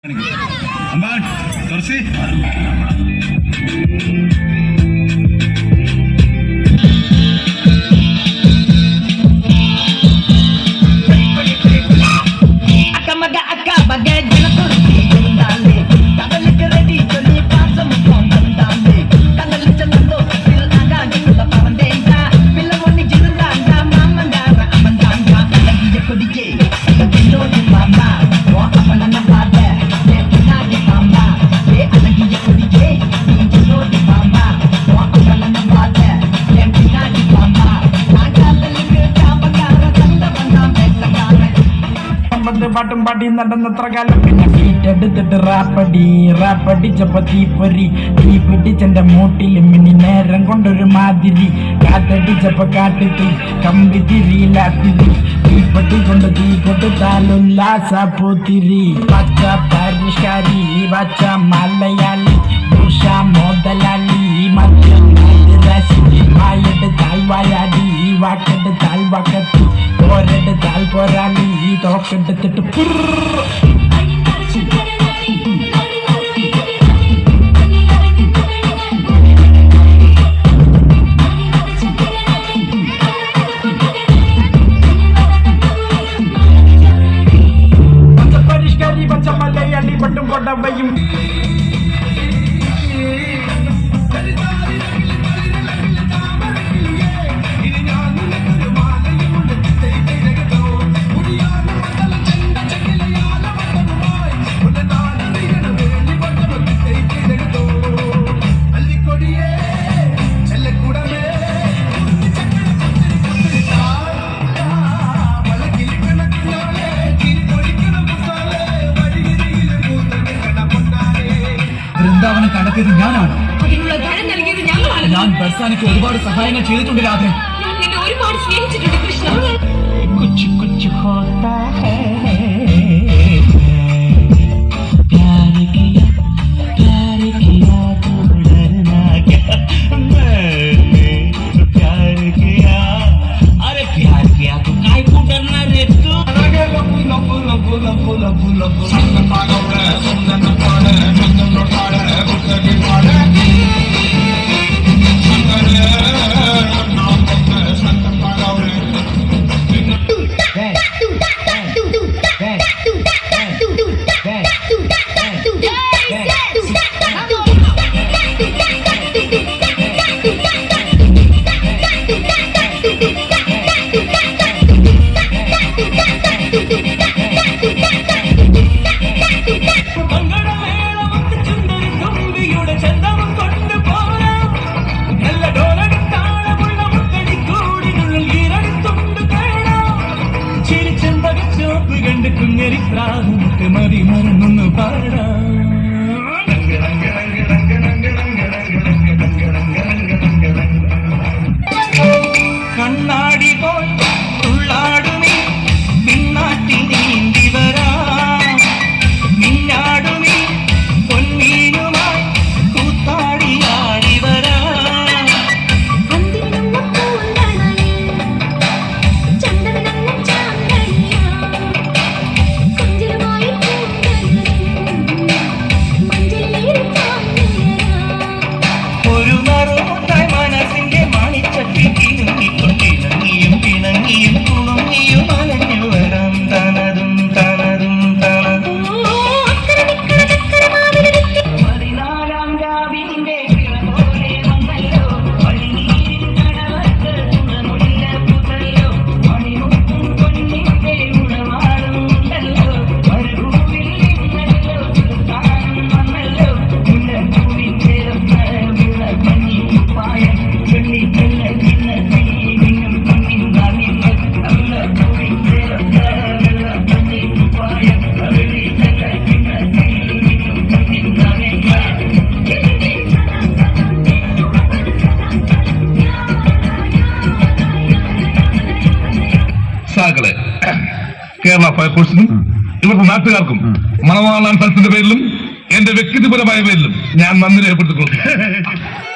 അമ്പാൻ തുറസി പാട്ടും പാടി നടന്നത്ര കാലം പിന്നെ വീട്ടെടുത്തിട്ട് റാപ്പടിച്ചപ്പോ തീപ്പൊരി തീ പിടിച്ചെന്റെ മൂട്ടിൽ മിനി നേരം കൊണ്ടൊരു മാതിരി കാറ്റടിച്ചപ്പോ കാട്ടിത്തി കമ്പി തിരിയിലാത്തിരി തീപ്പെട്ടി കൊണ്ട് തീ കൊടുത്താലുല്ലാസ പൂത്തിരി പച്ച പരിഷ്കാരി പച്ച മലയാളി ദുഷ മുതലാളി മറ്റെടുത്താൽ വായാടി വാക്കെടുത്താൽ വക്കത്തി പോരെടുത്താൽ പോരാളി തോക്കെടുത്തിട്ട് പച്ച പരിഷ്കാരി പച്ച മലയാളി പട്ടും കൊണ്ടവയും വൃന്ദാവനം കണ്ടെത്തിയത് ഞാനാണ്. അതിനുള്ള ധനം നൽകിയത് ഞങ്ങളാണ്. ഞാൻ ബർസാനിക്ക് ഒരുപാട് സഹായങ്ങൾ ചെയ്തിട്ടുണ്ട് രാധേ. ഞാൻ നിന്നെ ഒരുപാട് സ്നേഹിച്ചിട്ടുണ്ട് കൃഷ്ണ. കുച്ചു കുച്ചു ഹോത്താ ഹൈ മതി മറന്നൊന്ന് പാടാം. കണ്ണാടി പോൽ ഉള്ളാടുമേ പിന്നാട്ടി നീന്തി വരാ മിന്നാടുമേ പൊന്നീനുമായി കൂത്താടിയാടി വരാ. കേരള ഫയർഫോഴ്സിനും ഇവർക്ക് നാട്ടുകാർക്കും മണവാളാൻ സൽസിന്റെ പേരിലും എന്റെ വ്യക്തിപരമായ പേരിലും ഞാൻ നന്ദി രേഖപ്പെടുത്തിക്കൊള്ളുന്നു.